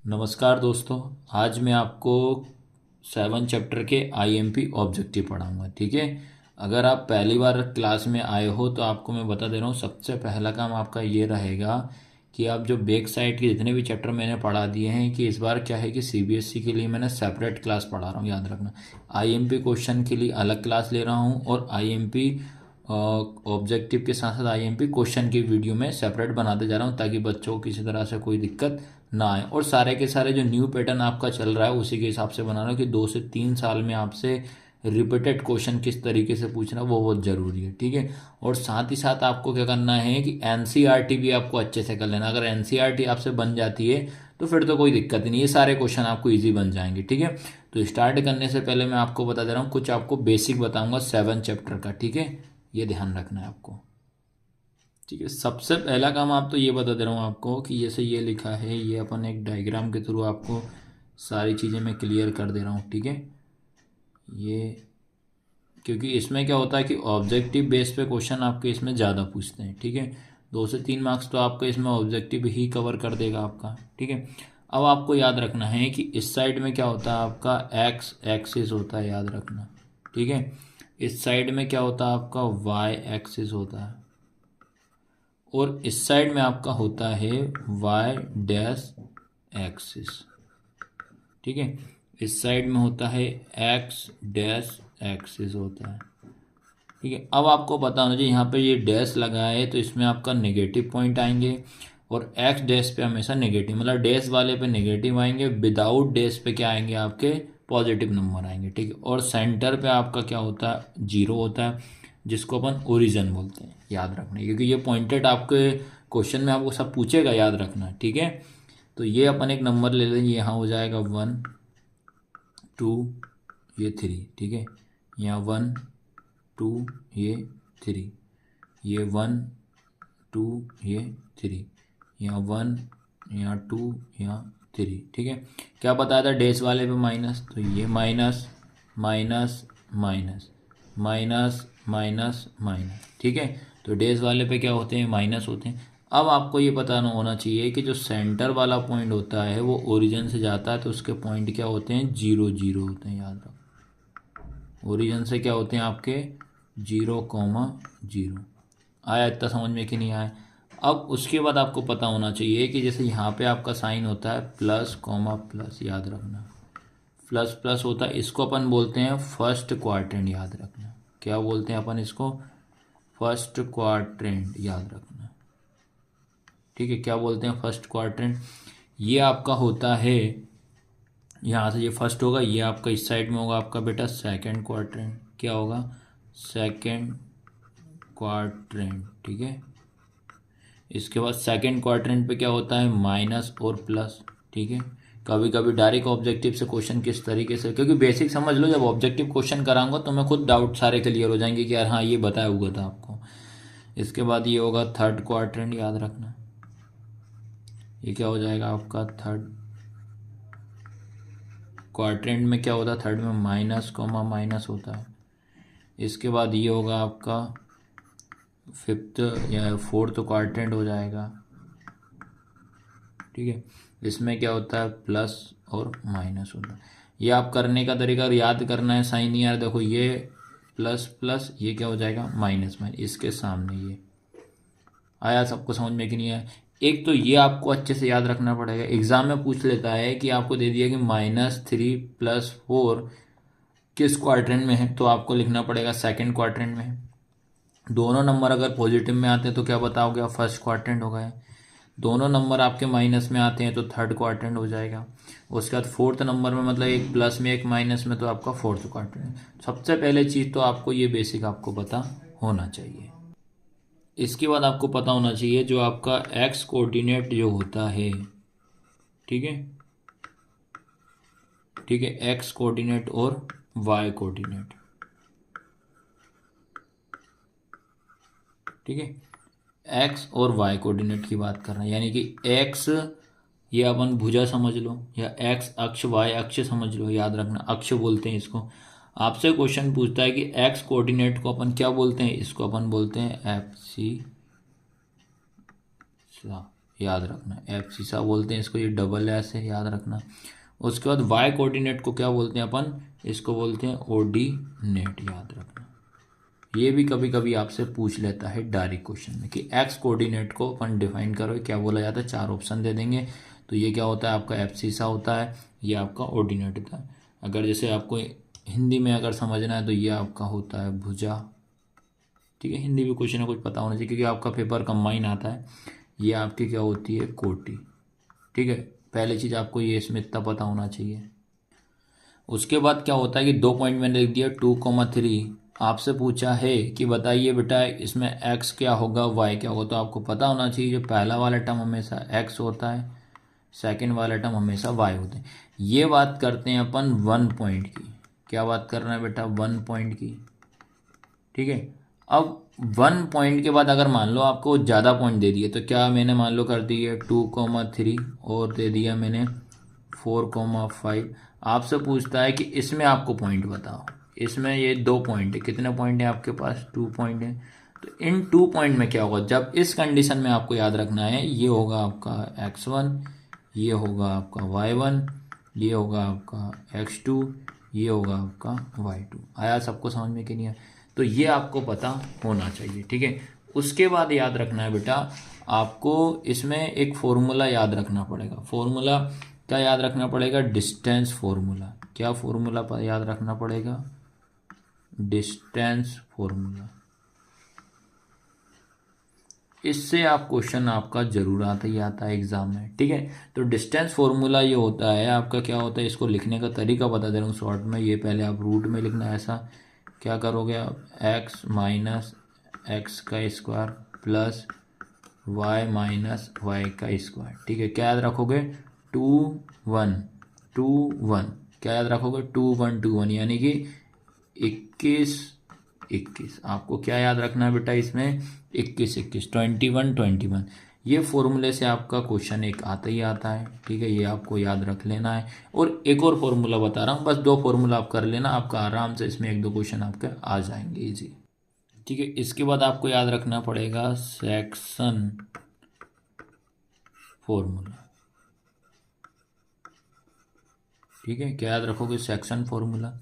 नमस्कार दोस्तों। आज मैं आपको 7 चैप्टर के आईएमपी ऑब्जेक्टिव पढ़ाऊंगा। ठीक है। अगर आप पहली बार क्लास में आए हो तो आपको मैं बता दे रहा हूँ, सबसे पहला काम आपका ये रहेगा कि आप जो बैक साइड के जितने भी चैप्टर मैंने पढ़ा दिए हैं कि इस बार क्या है कि सीबीएसई के लिए मैंने सेपरेट क्लास पढ़ा रहा हूँ, याद रखना। आईएमपी क्वेश्चन के लिए अलग क्लास ले रहा हूँ और आईएमपी ऑब्जेक्टिव के साथ साथ आईएमपी क्वेश्चन की वीडियो में सेपरेट बनाते जा रहा हूँ ताकि बच्चों को किसी तरह से कोई दिक्कत ना आए। और सारे के सारे जो न्यू पैटर्न आपका चल रहा है उसी के हिसाब से बना रहा हूँ कि 2 से 3 साल में आपसे रिपीटेड क्वेश्चन किस तरीके से पूछना वो बहुत ज़रूरी है। ठीक है। और साथ ही साथ आपको क्या करना है कि एनसीईआरटी भी आपको अच्छे से कर लेना। अगर एनसीईआरटी आपसे बन जाती है तो फिर तो कोई दिक्कत नहीं, ये सारे क्वेश्चन आपको ईजी बन जाएंगे। ठीक है। तो स्टार्ट करने से पहले मैं आपको बता दे रहा हूँ, कुछ आपको बेसिक बताऊंगा 7 चैप्टर का। ठीक है, ये ध्यान रखना है आपको। ठीक है, सबसे पहला काम आप तो ये बता दे रहा हूँ आपको कि जैसे ये लिखा है, ये अपन एक डायग्राम के थ्रू आपको सारी चीज़ें मैं क्लियर कर दे रहा हूँ। ठीक है। ये क्योंकि इसमें क्या होता है कि ऑब्जेक्टिव बेस पे क्वेश्चन आपके इसमें ज़्यादा पूछते हैं। ठीक है। 2 से 3 मार्क्स तो आपका इसमें ऑब्जेक्टिव ही कवर कर देगा आपका। ठीक है। अब आपको याद रखना है कि इस साइड में क्या होता है, आपका एक्स एक्सिस होता है, याद रखना। ठीक है। इस साइड में क्या होता है, आपका वाई एक्सिस होता है और इस साइड में आपका होता है वाई डैश एक्सिस। ठीक है। इस साइड में होता है एक्स डैश एक्सिस होता है। ठीक है। अब आपको पता होना चाहिए यहाँ पे ये डैश लगा है तो इसमें आपका नेगेटिव पॉइंट आएंगे और एक्स डैश पे हमेशा नेगेटिव, मतलब डैश वाले पे नेगेटिव आएंगे, विदाउट डैश पे क्या आएंगे, आपके पॉजिटिव नंबर आएंगे। ठीक है। और सेंटर पे आपका क्या होता है, जीरो होता है, जिसको अपन ओरिजिन बोलते हैं, याद रखना, क्योंकि ये पॉइंटेड आपके क्वेश्चन में आपको सब पूछेगा, याद रखना। ठीक है। तो ये अपन एक नंबर ले लेंगे, यहाँ हो जाएगा 1 2 ये 3। ठीक है। यहाँ 1 2 ये 3, ये 1 2 ये 3, यहाँ 1 यहाँ 2 यहाँ 3। ठीक है। क्या बताया था डैश वाले पे माइनस, तो ये minus minus minus minus minus minus. ठीक है। तो डैश वाले पे क्या होते हैं, माइनस होते हैं। अब आपको ये पता होना चाहिए कि जो सेंटर वाला पॉइंट होता है वो ओरिजिन से जाता है तो उसके पॉइंट क्या होते हैं, 0 0 होते हैं, याद रखो। ओरिजिन से क्या होते हैं आपके 0,0। आया इतना समझ में कि नहीं आया। अब उसके बाद आपको पता होना चाहिए कि जैसे यहाँ पे आपका साइन होता है प्लस कॉमा प्लस, याद रखना। प्लस प्लस होता है, इसको अपन बोलते हैं फर्स्ट क्वाड्रेंट, याद रखना। क्या बोलते हैं अपन इसको, फर्स्ट क्वाड्रेंट, याद रखना। ठीक है। क्या बोलते हैं, फर्स्ट क्वाड्रेंट। ये आपका होता है, यहाँ से ये फर्स्ट होगा, ये आपका इस साइड में होगा आपका बेटा सेकंड क्वाड्रेंट। क्या होगा, सेकंड क्वाड्रेंट। ठीक है। इसके बाद सेकंड क्वाड्रेंट पे क्या होता है, माइनस और प्लस। ठीक है। कभी कभी डायरेक्ट ऑब्जेक्टिव से क्वेश्चन किस तरीके से, क्योंकि बेसिक समझ लो, जब ऑब्जेक्टिव क्वेश्चन कराऊंगा तो मैं खुद डाउट सारे क्लियर हो जाएंगे कि यार हाँ ये बताया हुआ था आपको। इसके बाद ये होगा थर्ड क्वाड्रेंट, याद रखना। ये क्या हो जाएगा आपका थर्ड क्वाड्रेंट में क्या होता है, थर्ड में माइनस कॉमा माइनस होता है। इसके बाद ये होगा आपका फिफ्थ या फोर्थ क्वाड्रेंट हो जाएगा। ठीक है। इसमें क्या होता है, प्लस और माइनस होता है। ये आप करने का तरीका याद करना है, साइन यार देखो, ये प्लस प्लस, ये क्या हो जाएगा माइनस माइनस, इसके सामने ये आया। सबको समझ में कि नहीं आया। एक तो ये आपको अच्छे से याद रखना पड़ेगा, एग्जाम में पूछ लेता है कि आपको दे दिया कि -3 + 4 किस क्वाड्रेंट में है, तो आपको लिखना पड़ेगा सेकंड क्वाड्रेंट में है। दोनों नंबर अगर पॉजिटिव में आते हैं तो क्या बताओगे आप, फर्स्ट क्वाड्रेंट हो गए। दोनों नंबर आपके माइनस में आते हैं तो थर्ड क्वाड्रेंट हो जाएगा। उसके बाद फोर्थ नंबर में, मतलब एक प्लस में एक माइनस में, तो आपका फोर्थ क्वाड्रेंट। सबसे पहले चीज़ तो आपको ये बेसिक आपको पता होना चाहिए। इसके बाद आपको पता होना चाहिए जो आपका एक्स कोऑर्डिनेट जो होता है। ठीक है। ठीक है, एक्स कोऑर्डिनेट और वाई कोऑर्डिनेट। ठीक है। एक्स और वाई कोऑर्डिनेट की बात कर रहे हैं, यानी कि एक्स ये अपन भुजा समझ लो, या एक्स अक्ष वाई अक्ष समझ लो, याद रखना अक्ष बोलते हैं इसको। आपसे क्वेश्चन पूछता है कि एक्स कोऑर्डिनेट को अपन क्या बोलते हैं, इसको अपन बोलते हैं एफ सी, याद रखना, एब्सिसा बोलते हैं इसको, ये डबल एस है, याद रखना। उसके बाद वाई कोऑर्डिनेट को क्या बोलते हैं अपन, इसको बोलते हैं ऑर्डिनेट, याद रखना। ये भी कभी कभी आपसे पूछ लेता है डायरेक्ट क्वेश्चन में कि एक्स कोऑर्डिनेट को अपन डिफाइन करो, क्या बोला जाता है, 4 ऑप्शन दे देंगे। तो ये क्या होता है आपका एब्सिसा होता है, ये आपका ऑर्डिनेट होता है। अगर जैसे आपको हिंदी में अगर समझना है तो ये आपका होता है भुजा, ठीक है। हिंदी भी कुछ ना कुछ पता होना चाहिए क्योंकि आपका पेपर कंबाइन आता है। ये आपकी क्या होती है, कोटि, ठीक है। पहली चीज़ आपको ये इसमें इतना पता होना चाहिए। उसके बाद क्या होता है कि 2 पॉइंट मैंने लिख दिया 2,3। आपसे पूछा है कि बताइए बेटा इसमें x क्या होगा y क्या होगा, तो आपको पता होना चाहिए जो पहला वाला टर्म हमेशा x होता है, सेकंड वाला टर्म हमेशा y होता है। ये बात करते हैं अपन 1 पॉइंट की, क्या बात कर रहे हैं बेटा, 1 पॉइंट की, ठीक है। अब 1 पॉइंट के बाद अगर मान लो आपको ज़्यादा पॉइंट दे दिए तो क्या मैंने मान लो कर दिए 2,3 और दे दिया मैंने 4,5। आपसे पूछता है कि इसमें आपको पॉइंट बताओ, इसमें ये 2 पॉइंट है, कितने पॉइंट है आपके पास, 2 पॉइंट है। तो इन 2 पॉइंट में क्या होगा, जब इस कंडीशन में आपको याद रखना है, ये होगा आपका x1, ये होगा आपका y1, ये होगा आपका x2, ये होगा आपका y2। आया सबको समझ में कि नहीं आया, तो ये आपको पता होना चाहिए, ठीक है। उसके बाद याद रखना है बेटा आपको इसमें एक फॉर्मूला याद रखना पड़ेगा। फॉर्मूला क्या याद रखना पड़ेगा, डिस्टेंस फॉर्मूला। क्या फॉर्मूला पर याद रखना पड़ेगा, डिस्टेंस फॉर्मूला। इससे आप क्वेश्चन आपका जरूर आता ही आता है एग्जाम में, ठीक है। तो डिस्टेंस फॉर्मूला ये होता है आपका, क्या होता है, इसको लिखने का तरीका बता दे रहा हूँ शॉर्ट में। ये पहले आप रूट में लिखना है, ऐसा क्या करोगे आप, x माइनस एक्स का square plus y minus y का स्क्वायर, ठीक है। क्या याद रखोगे, 2 1 2 1, क्या याद रखोगे, 2 1 2 1, यानी कि 21 21। आपको क्या याद रखना है बेटा इसमें, 21 21, 21 21। ये फॉर्मूले से आपका क्वेश्चन एक आता ही आता है, ठीक है। ये आपको याद रख लेना है। और एक और फॉर्मूला बता रहा हूँ, बस 2 फॉर्मूला आप कर लेना, आपका आराम से इसमें 1-2 क्वेश्चन आपके आ जाएंगे इजी, ठीक है। इसके बाद आपको याद रखना पड़ेगा सेक्शन फॉर्मूला, ठीक है। क्या याद रखोगे, सेक्शन फॉर्मूला।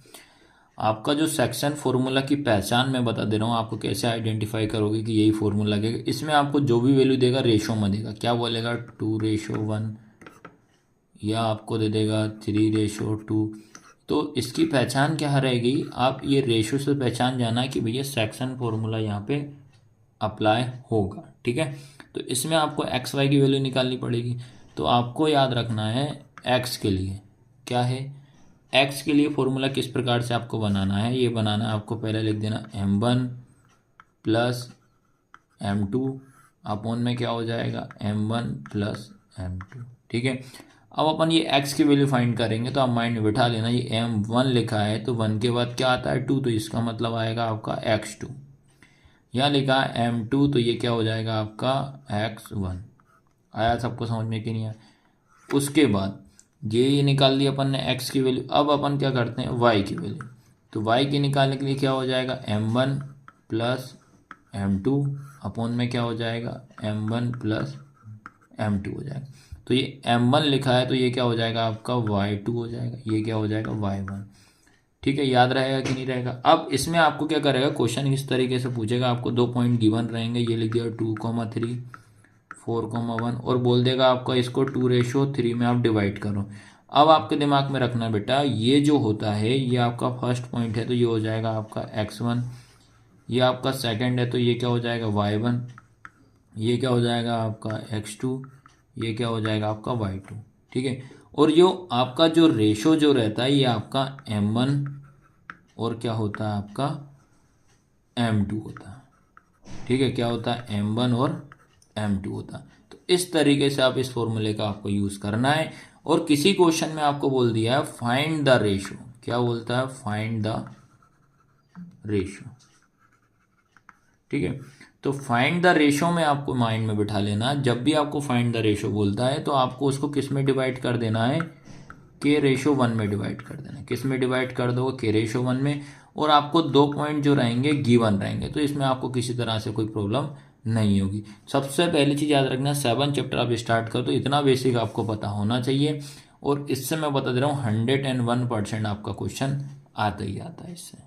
आपका जो सेक्शन फॉर्मूला की पहचान मैं बता दे रहा हूँ आपको, कैसे आइडेंटिफाई करोगे कि यही फॉर्मूला लगेगा। इसमें आपको जो भी वैल्यू देगा रेशो में देगा, क्या बोलेगा, 2:1, या आपको दे देगा 3:2। तो इसकी पहचान क्या रहेगी, आप ये रेशो से पहचान जाना कि भैया सेक्शन फॉर्मूला यहाँ पे अप्लाई होगा, ठीक है। तो इसमें आपको एक्स वाई की वैल्यू निकालनी पड़ेगी। तो आपको याद रखना है एक्स के लिए क्या है, एक्स के लिए फॉर्मूला किस प्रकार से आपको बनाना है, ये बनाना है आपको, पहले लिख देना m1 प्लस m2 अपॉन में क्या हो जाएगा, m1 प्लस m2, ठीक है। अब अपन ये x की वैल्यू फाइंड करेंगे तो आप माइंड में बिठा लेना, ये m1 लिखा है तो 1 के बाद क्या आता है 2, तो इसका मतलब आएगा आपका x2। यहाँ लिखा है m2 तो ये क्या हो जाएगा आपका x1। आया सबको समझ में कि नहीं आया। उसके बाद ये निकाल लिया अपन ने x की वैल्यू। अब अपन क्या करते हैं y की वैल्यू, तो y की निकालने के लिए क्या हो जाएगा m1 प्लस m2 अपॉन में क्या हो जाएगा m1 प्लस m2 हो जाएगा। तो ये m1 लिखा है तो ये क्या हो जाएगा आपका y2 हो जाएगा, ये क्या हो जाएगा y1, ठीक है। याद रहेगा कि नहीं रहेगा। अब इसमें आपको क्या करेगा, क्वेश्चन इस तरीके से पूछेगा, आपको 2 पॉइंट गिवन रहेंगे, ये लिख दिया 2,3 4,1 और बोल देगा आपका इसको 2:3 में आप डिवाइड करो। अब आपके दिमाग में रखना बेटा ये जो होता है ये आपका फर्स्ट पॉइंट है तो ये हो जाएगा आपका x1, ये आपका सेकंड है तो ये क्या हो जाएगा y1, ये क्या हो जाएगा आपका x2, ये क्या हो जाएगा आपका y2, ठीक है। और जो आपका जो रेशो जो रहता है ये आपका m1 और क्या होता है आपका m2 होता है, ठीक है। क्या होता है m1 और m2 होता है। तो इस तरीके से आप इस फॉर्मूले का आपको यूज़ करना है। और किसी क्वेश्चन में आपको बोल दिया है फाइंड द रेशो, क्या बोलता है, फाइंड द रेशो, ठीक है। तो फाइंड द रेशो में आपको माइंड में बिठा लेना, जब भी आपको फाइंड द रेशो बोलता है तो आपको उसको किस में डिवाइड कर देना है, k/1 में डिवाइड कर देना है। किस में डिवाइड कर दो, k/1 में। और आपको 2 पॉइंट जो रहेंगे गिवन रहेंगे तो इसमें आपको किसी तरह से कोई प्रॉब्लम नहीं होगी। सबसे पहली चीज़ याद रखना, 7 चैप्टर आप स्टार्ट करो तो इतना बेसिक आपको पता होना चाहिए, और इससे मैं बता दे रहा हूँ 101% आपका क्वेश्चन आता ही आता है इससे।